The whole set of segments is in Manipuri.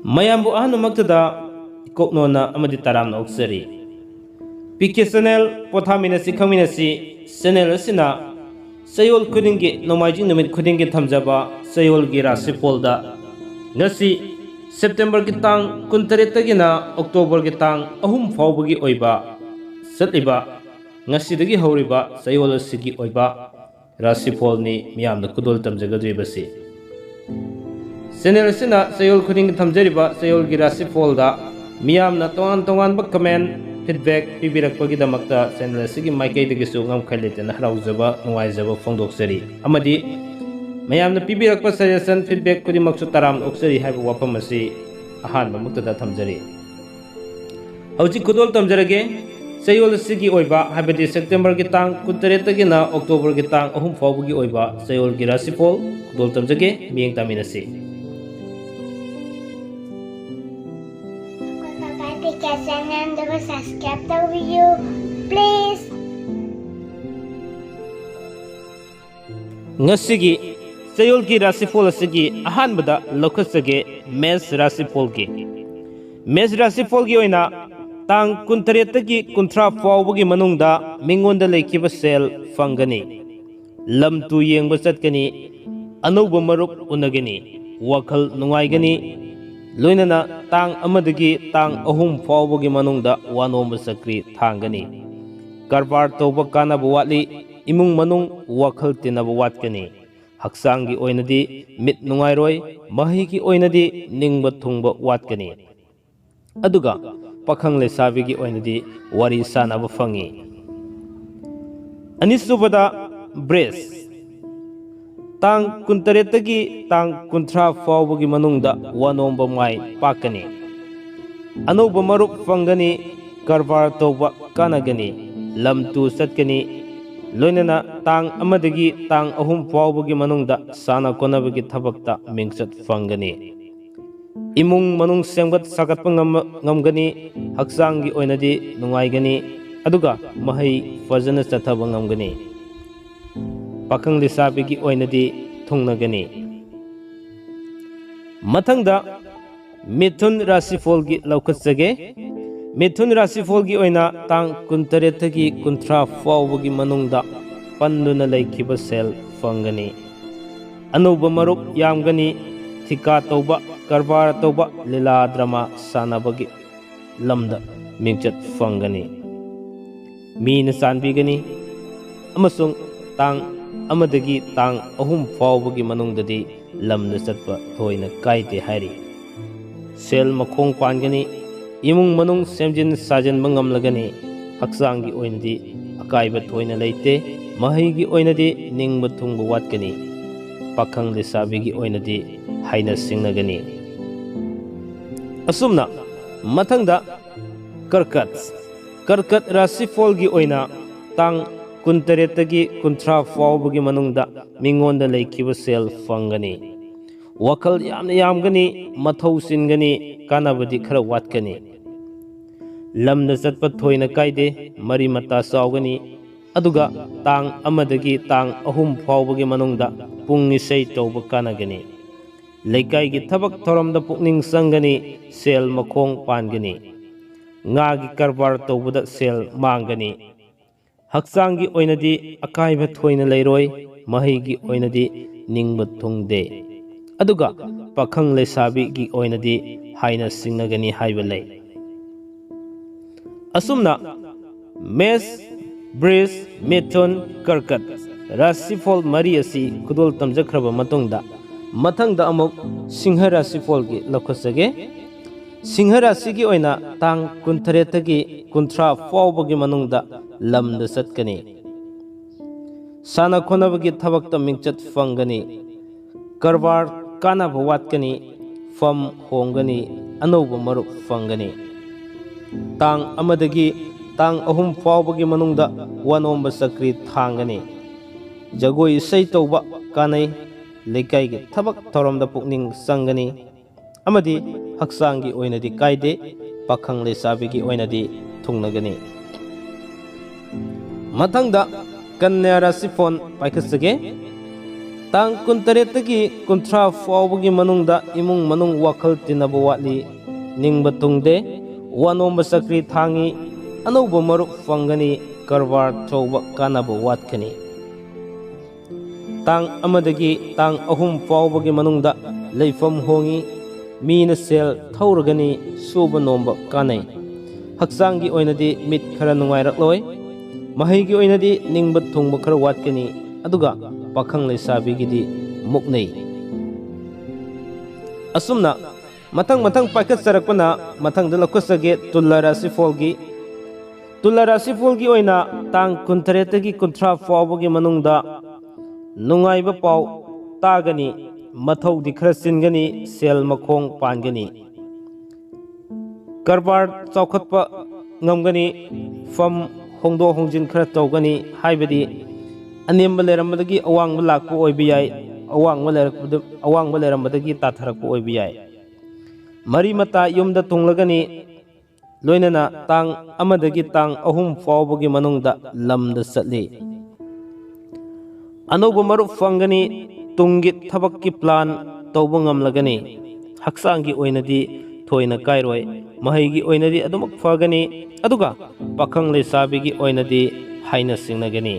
mayambu ahanumaktada ikoknona amadi taramna oksari PK channel pothaminasi khangminasi channel asina sayol khudingi nomaijing numit khudingi thamjaba Chayolgi Rashifal da ngasi September ki tang 23 tagina October ki tang 3 fawbagi oiba satliba ngasi dagi hawriba sayol asigi oiba Rashifal ni miyamda kudol tamjagadribasi channel asina sayol khudingi thamjariba Chayolgi Rashifal da miyamna tongan ba comment feedback pibirakpagi damakta channel asigi maikai dagisu ngamkhailitena haraujaba nungaijaba phongdoksari amadi mayamna pibirakpa suggestion feedback kudimaksu taram oksari haiba wafam asi ahanba muktada thamjari hauji kudol tamjarage Chayol asigi oiba haibadi September ki tang 23 tagina October ki tang 3 fawbagi oiba Chayolgi Rashifal kudol tamjage miyeng taminasi and subscribe the video, please. Ngasigi Chayolgi Rashifal asigi ahanbada lokhasage mes Rashifal gi oina tang 23 tagi 30 fawbagi manungda mingonda leikiba sel fangani lamtu yengba chatkani anuba marup unagani wakhal nungaigani loinana tang amadagi tang 3 fawbagi manungda wanomba sakri thangani karbar toba kanaba watli imung manung wakhal tinaba watkani haksangi oinadi mit nungairoi mahigi oinadi ningba thungba watkani aduga pakhang lesabigi oinadi wari sanaba fangi anisubada brace tang 23 tagi tang 30 fawbagi manungda wanomba mai pakani anuba marup fangani karbar toba kanagani lamtu satkani loinana tang amadagi tang 3 fawbagi manungda sana konabagi thabakta mingsat fangani imung manung sengbat sagatpa ngamgani haksangi oinadi nungaigani aduga mahai fajana chathaba ngamgani pakhang lisabigi oinadi thungnagani mathangda Mithun Rashifal gi laukhasage Mithun Rashifal gi oina tang 23 tagi 30 fawbagi manungda panduna laikhiba sel fangani anuba marup yamgani thika toba karbar toba lila drama sanabagi lamda mingchat fangani mina sanbigani amasung tang amadagi tang 3 fawbagi manungdadi lamda chatpa thoina kaite hairi sel makhong pangani imung manung semjin sajan bangamlagani haksangi oinadi akaiba thoina leite mahigi oinadi ningba thungba watkani pakhang lesabigi oinadi haina singnagani asumna mathangda karkat Rashifal gi oina tang 23 tagi 30 fawbagi manungda mingonda laikhiba sel fangani wakhal yamgani mathau singani kanabadi khara watkani lamda chatpa thoina kaide mari mata saugani aduga tang amadagi tang 3 fawbagi manungda pungni sei tawba kanagani leikai gi thabak thoramda pukning sangani sel makhong pangani ngagi karbar tawbada sel mangani haksangi oinadi akaiba thoina leiroi mahigi oinadi ningba thungde aduga pakhang lesabi gi oinadi haina singnagani haiba lei asumna mes bris methun karkat Rashifal mari asi kudol tamjakhraba matungda mathangda amuk singha Rashifal gi lakhasage singha rashi gi oina tang 23 tagi 30 fawbagi manungda lamda satkani sana khonabagi thabakta mingchat fangani karbar kanaba watkani fam hongani anuba marup fangani tang amadagi tang 3 fawbagi manungda wanomba sakri thangani jagoi sei tawba kanai leikai gi thabak thoramda pukning sangani amadi haksangi oinadi kaide pakhang lesabigi oinadi thungnagani mathangda kanya rasifon paikhatsage tang kuntaretagi kunthra fawbagi manungda imung manung wakhal tinabu watli ningba tungde wanomba sakri thangi anouba maruk fangani karbar thauba kanabu watkani tang amadagi tang ahum fawbagi manungda leifam hongi mina sel thauragani suba nomba kanai haksangi oinadi mit khara nungairak mahaigi oinadi ningba thungba khara watkani aduga pakhang leisabigidi muknei asumna mathang paikhat sarakpana mathangda lakusage tulla rasifalgi oina tang kuntaretagi kunthra fawbagi manungda nungaiba paw tagani mathaudi khara singani sel makhong pangani karbar chaukhatpa ngamgani fam hongdo hongjin khara tawgani haibadi anemba lerambadagi awangba lakpa oibiyai awangba lerambadagi tatharakpa oibiyai mari mata yumda tunglagani loinana tang amadagi tang ahum fawbagi manungda lamda satli anouba marup fangani tungi thabakki plan tawba ngamlagani haksangi oinadi thoina kairoi mahaigi oinadi adumak fagani aduga pakhang leisabigi oinadi haina singnagani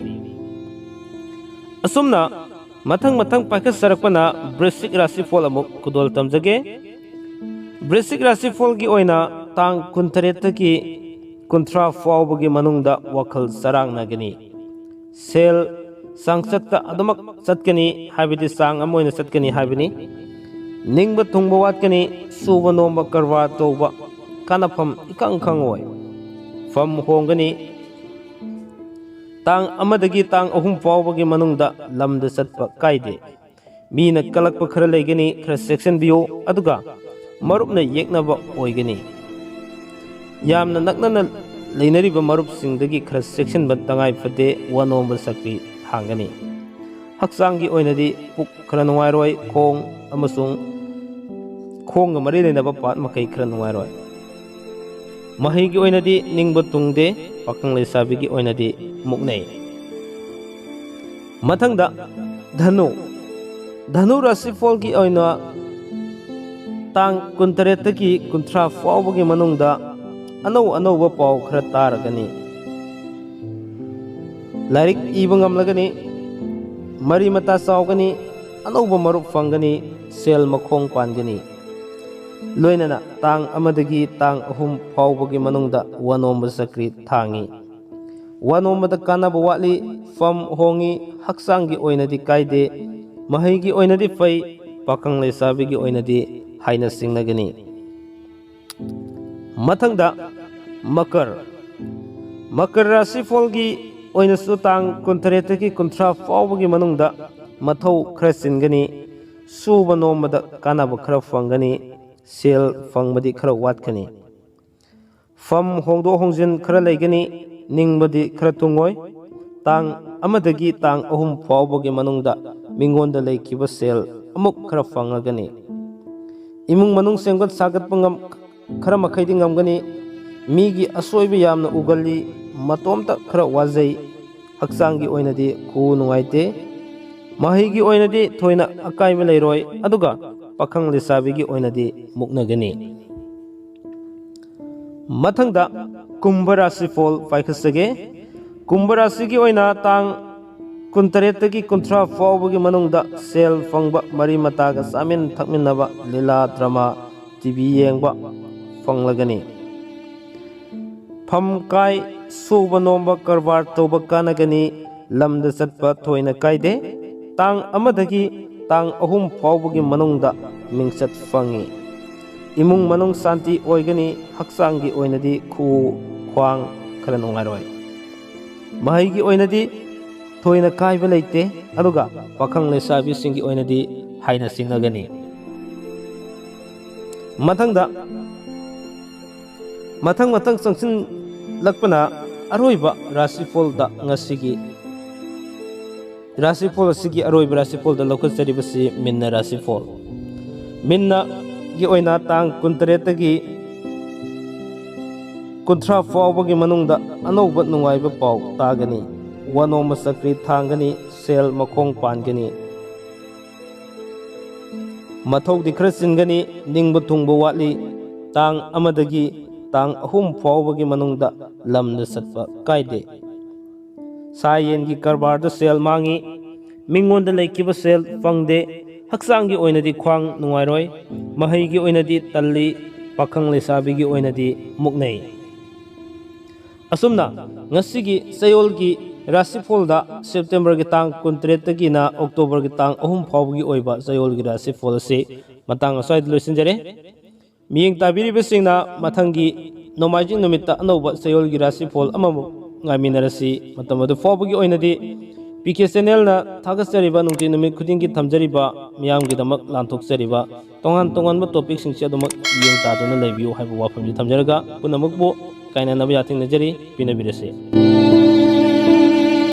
asumna mathang paikhat sarakpana basic rasifol amuk kudol tamjage basic rasifolgi oina tang kuntaretagi kunthra fawbagi manungda wakhal sarangnagani sel sangsatta adumak satkani habidi sang amoina satkani habini ningba thungba watkani suba nomba karwa tawba kanafam ikang oi fam hongani tang amadagi tang ahum fawbagi manungda lamda satpa kaide mina kalakpa khara leigani khara section biyo aduga marupna yeknaba oigani yamna naknana leinariba marup singdagi khara section ba tangai fade wanomba sakri hangani haksangi oinadi puk khara nungairoi khong amasung khongga mari leinaba pat makai khara nungairoi mahaigi oinadi ningba tungde pakhang leisabigi oinadi muknei mathangda dhanu rasifalgi oina tang kuntaretagi kunthra fawbagi manungda anouba paw khara taragani lairik iba ngamlagani mari mata sawgani anouba marup fangani sel makhong pangani loinana tang amadagi tang ahum fawbagi manungda wanomba sakri thangi wanomba kanaba watli fam hongi haksangi oinadi kaide mahaigi oinadi fai pakhang leisabigi oinadi haina singnagani mathangda makar rasifalgi oinasu tang kuntaretagi kunthra fawbagi manungda mathau khara singani suba nomada kanaba khara fangani sel fangbadi khara watkani fam hongdo hongjin khara leigani ningbadi khara tungoi tang amadagi tang ahum fawbagi manungda mingonda leikiba sel amuk khara fangagani imung manung sengbat sagat pangam khara makhaidi ngamgani migi asoiba yamna ugali matomta khara wazai haksangi oinadi khu nungaite mahaigi oinadi thoina akaiba leiroi aduga pakhang lesabigi oinadi muknagani mathangda kumbha rasifol paikhatsage kumbha rasigi oina tang kuntaretagi kunthra fawbagi manungda sel fangba mari mataga samin thakminnaba lila drama tv yengba fanglagani pham kai suba nomba karbar tawba kanagani lamda satpa thoina kaide tang amadagi tang ahum fawbagi manungda mingsat fangi imung manung santi oigani haksangi oinadi khu khwang khara nungaroi mahaigi oinadi thoina kaiba leite aduga pakhang lesabi singi oinadi haina singnagani mathang sangsin lakpana aroiba rasifol da ngasigi rasifol asigi aroiba rasifol da lokatsaribasi minna rasifol minna गी ओइना तांग 23 तगी 30 फाउबगी मनुंगदा अनौबा नुंगाइबा पाउ तागनी वनोम सक्री थांगनी सेल मखोंग पानगनी मथौ दिखर सिंगनी निंगबा थुंगबा वाली तांग अमदगी तांग अहुम फाउबगी मनुंगदा लमदा सत्पा कायदे सायेन की करबार द सेल मांगी मिंगोन द लेकिबा सेल फंगदे हक्सांगी ओइनदी ख्वांग नुंगाइरोय महैगी ओइनदी तल्ली पाखंग लेसाबीगी ओइनदी मुकनै असुमना ngasiगी Chayolgi Rashifal September की तांग 23 तगी ना October की तांग 3 फाउबगी ओइबा Chayolgi Rashifal से मतंग असोय लोइसिनजरे मियंग ताबिरिबसिंगना मथंगी नोमाइजिंग नुमित्ता अनौबा Chayolgi Rashifal अममु ngaminarasi matamadu फाउबगी ओइनदी PK channel na thagachariba nungti numit khuding ki thamjariba miyam gi damak lanthokchariba tongan ba topic sing che damak yeng ta dona leibiu haibu wafam ji thamjaraga punamuk bo kaina nabi yating najari pinabirase